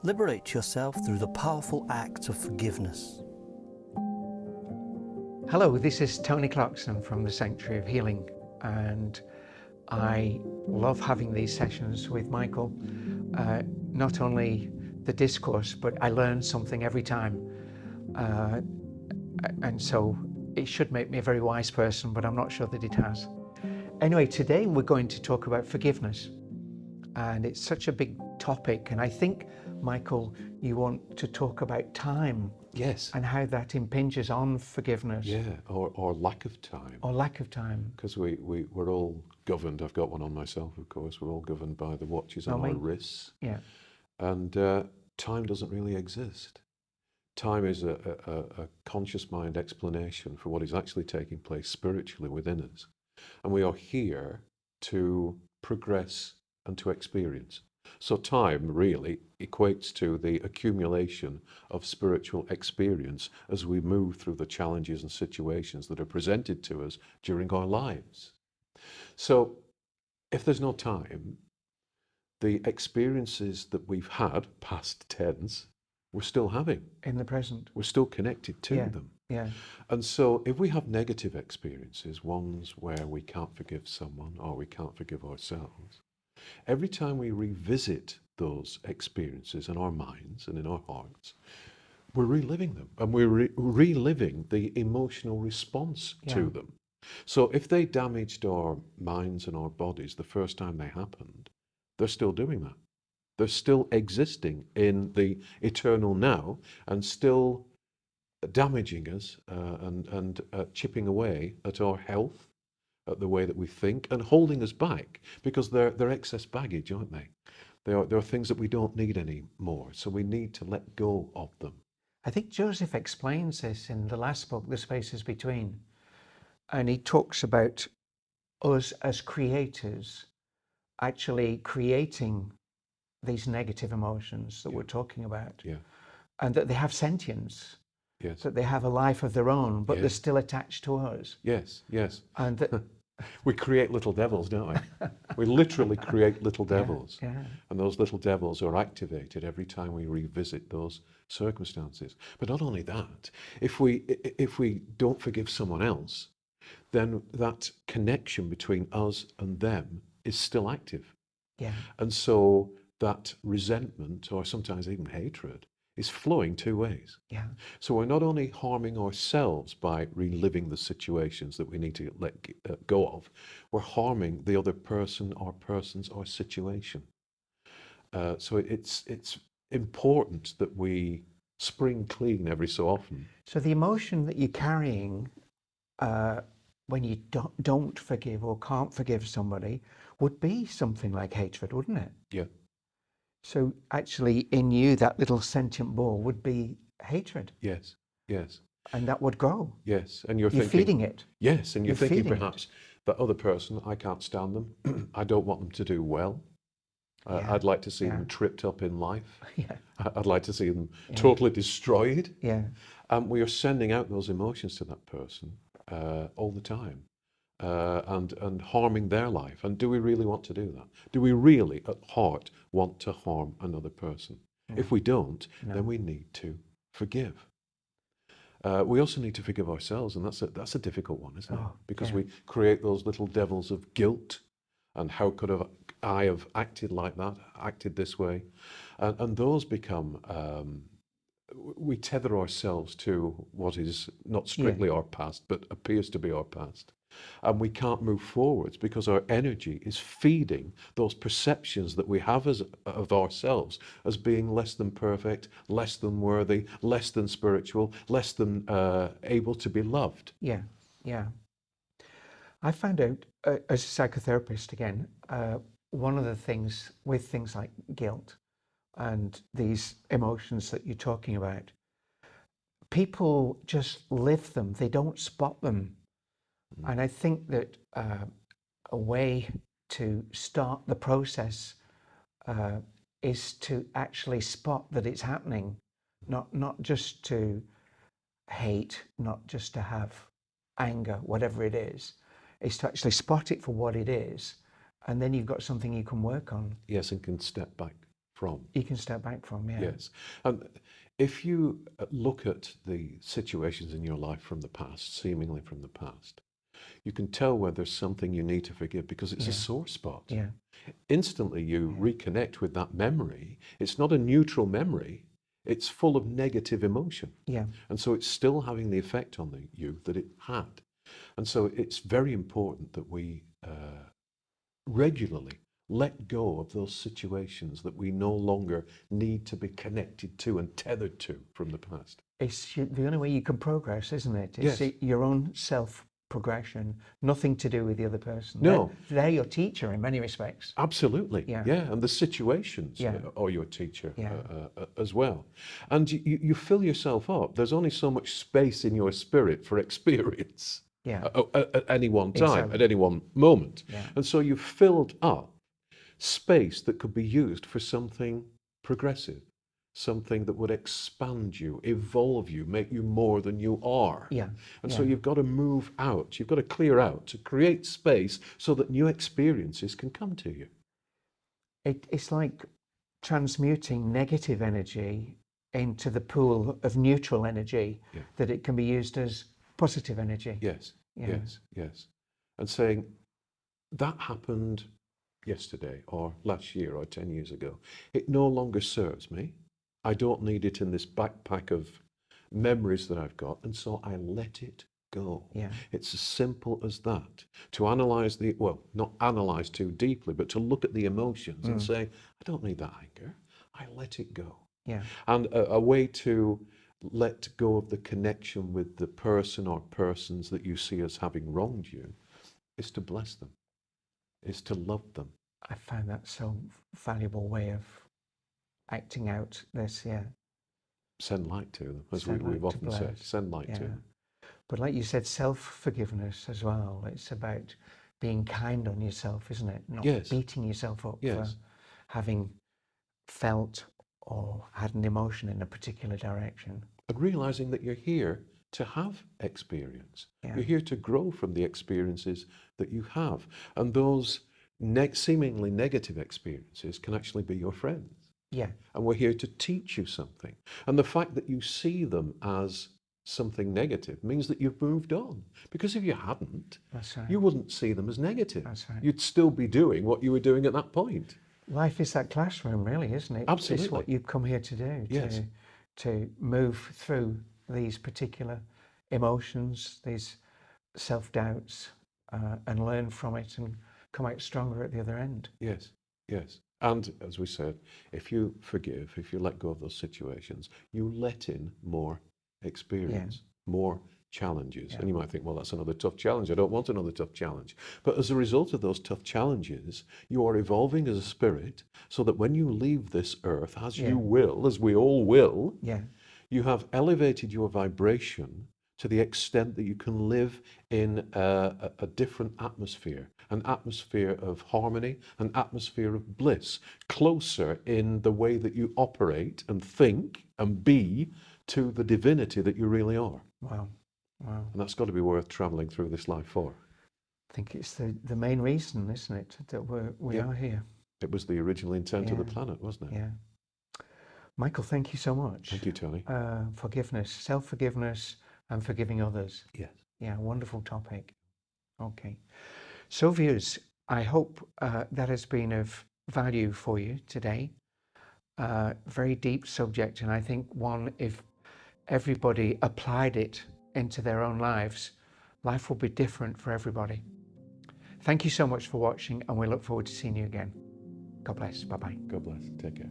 Liberate yourself through the powerful act of forgiveness. Hello, this is Tony Clarkson from the Sanctuary of Healing, and I love having these sessions with Michael. Not only the discourse, but I learn something every time. And so it should make me a very wise person, but I'm not sure that it has. Anyway, today we're going to talk about forgiveness. And it's such a big topic. And I think, Michael, you want to talk about time. Yes. And how that impinges on forgiveness. Yeah, or lack of time. Or lack of time. Because we're all governed, I've got one on myself, of course, we're all governed by the watches on our wrists. Yeah. And time doesn't really exist. Time is a conscious mind explanation for what is actually taking place spiritually within us. And we are here to progress and to experience. So time really equates to the accumulation of spiritual experience as we move through the challenges and situations that are presented to us during our lives. So if there's no time, the experiences that we've had, past tense, we're still having. In the present. We're still connected to them. Yeah. And so if we have negative experiences, ones where we can't forgive someone or we can't forgive ourselves, every time we revisit those experiences in our minds and in our hearts, we're reliving them, and we're reliving the emotional response to them. So if they damaged our minds and our bodies the first time they happened, they're still doing that. They're still existing in the eternal now and still damaging us and chipping away at our health, at the way that we think, and holding us back, because they're excess baggage, aren't they? They are things that we don't need anymore, so we need to let go of them. I think Joseph explains this in the last book, The Spaces Between, and he talks about us as creators actually creating these negative emotions that we're talking about, and that they have sentience. Yes. That they have a life of their own, but they're still attached to us. Yes, yes. And that we create little devils, don't we? We literally create little devils. Yeah. And those little devils are activated every time we revisit those circumstances. But not only that, if we don't forgive someone else, then that connection between us and them is still active. Yeah. And so that resentment, or sometimes even hatred, is flowing two ways. Yeah. So we're not only harming ourselves by reliving the situations that we need to let go of, we're harming the other person or persons or situation. So it's important that we spring clean every so often. So the emotion that you're carrying when you don't forgive or can't forgive somebody would be something like hatred, wouldn't it? Yeah. So actually in you, that little sentient ball would be hatred. Yes, yes. And that would grow. Yes, and you're thinking, feeding it. Yes, and you're thinking perhaps it. that other person, I can't stand them. I don't want them to do well. I'd like to see them tripped up in life. Yeah. I'd like to see them totally destroyed. Yeah. We are sending out those emotions to that person all the time. And harming their life. And do we really want to do that? Do we really, at heart, want to harm another person? No. If we don't, then we need to forgive. We also need to forgive ourselves, and that's a difficult one, isn't it? Because we create those little devils of guilt, and how could I have acted like that, acted this way? And those become, we tether ourselves to what is not strictly our past, but appears to be our past. And we can't move forwards because our energy is feeding those perceptions that we have of ourselves as being less than perfect, less than worthy, less than spiritual, less than able to be loved. Yeah, yeah. I found out as a psychotherapist, again, one of the things with things like guilt and these emotions that you're talking about, people just live them, they don't spot them. And I think that a way to start the process is to actually spot that it's happening, not just to hate, not just to have anger, whatever it is to actually spot it for what it is, and then you've got something you can work on. Yes, and can step back from. You can step back from, yeah. Yes. And if you look at the situations in your life from the past, seemingly from the past, you can tell where there's something you need to forgive because it's a sore spot. Yeah. Instantly you reconnect with that memory. It's not a neutral memory. It's full of negative emotion. Yeah. And so it's still having the effect on you that it had. And so it's very important that we regularly let go of those situations that we no longer need to be connected to and tethered to from the past. It's the only way you can progress, isn't it? Yes. It's your own self-progression, nothing to do with the other person. No. They're your teacher in many respects. Absolutely. Yeah. And the situations Yeah. are your teacher Yeah. as well. And you fill yourself up. There's only so much space in your spirit for experience Yeah. at any one time, Exactly. at any one moment. Yeah. And so you've filled up space that could be used for something progressive, something that would expand you, evolve you, make you more than you are. Yeah. And so you've got to move out, you've got to clear out to create space so that new experiences can come to you. It's like transmuting negative energy into the pool of neutral energy that it can be used as positive energy. Yes, Yeah. yes. And saying, that happened yesterday or last year or 10 years ago. It no longer serves me. I don't need it in this backpack of memories that I've got. And so I let it go. Yeah. It's as simple as that. To analyze not analyze too deeply, but to look at the emotions and say, I don't need that anger. I let it go. Yeah. And a way to let go of the connection with the person or persons that you see as having wronged you is to bless them, is to love them. I find that so valuable way of acting out this, Send light to them, as Send light we've to often said. bless. Send light to them. But like you said, self-forgiveness as well. It's about being kind on yourself, isn't it? Not Yes. beating yourself up for Yes. having felt or had an emotion in a particular direction. And realizing that you're here to have experience. Yeah. You're here to grow from the experiences that you have. And those seemingly negative experiences can actually be your friends. Yeah. And we're here to teach you something. And the fact that you see them as something negative means that you've moved on. Because if you hadn't, That's right. you wouldn't see them as negative. That's right. You'd still be doing what you were doing at that point. Life is that classroom, really, isn't it? Absolutely. It's what you've come here to do, Yes. to move through these particular emotions, these self-doubts, and learn from it and come out stronger at the other end. Yes, yes. And as we said, if you forgive, if you let go of those situations, you let in more experience, more challenges. And you might think, well, that's another tough challenge. I don't want another tough challenge. But as a result of those tough challenges, you are evolving as a spirit so that when you leave this earth, as you will, as we all will, you have elevated your vibration to the extent that you can live in a different atmosphere, an atmosphere of harmony, an atmosphere of bliss, closer in the way that you operate and think and be to the divinity that you really are. Wow. Wow. And that's got to be worth travelling through this life for. I think it's the main reason, isn't it, that we are here. It was the original intent of the planet, wasn't it? Yeah. Michael, thank you so much. Thank you, Tony. Forgiveness, self-forgiveness and forgiving others. Yes. Yeah, wonderful topic. Okay. So viewers, I hope that has been of value for you today. Very deep subject, and I think one, if everybody applied it into their own lives, life will be different for everybody. Thank you so much for watching, and we look forward to seeing you again. God bless. Bye-bye. God bless. Take care.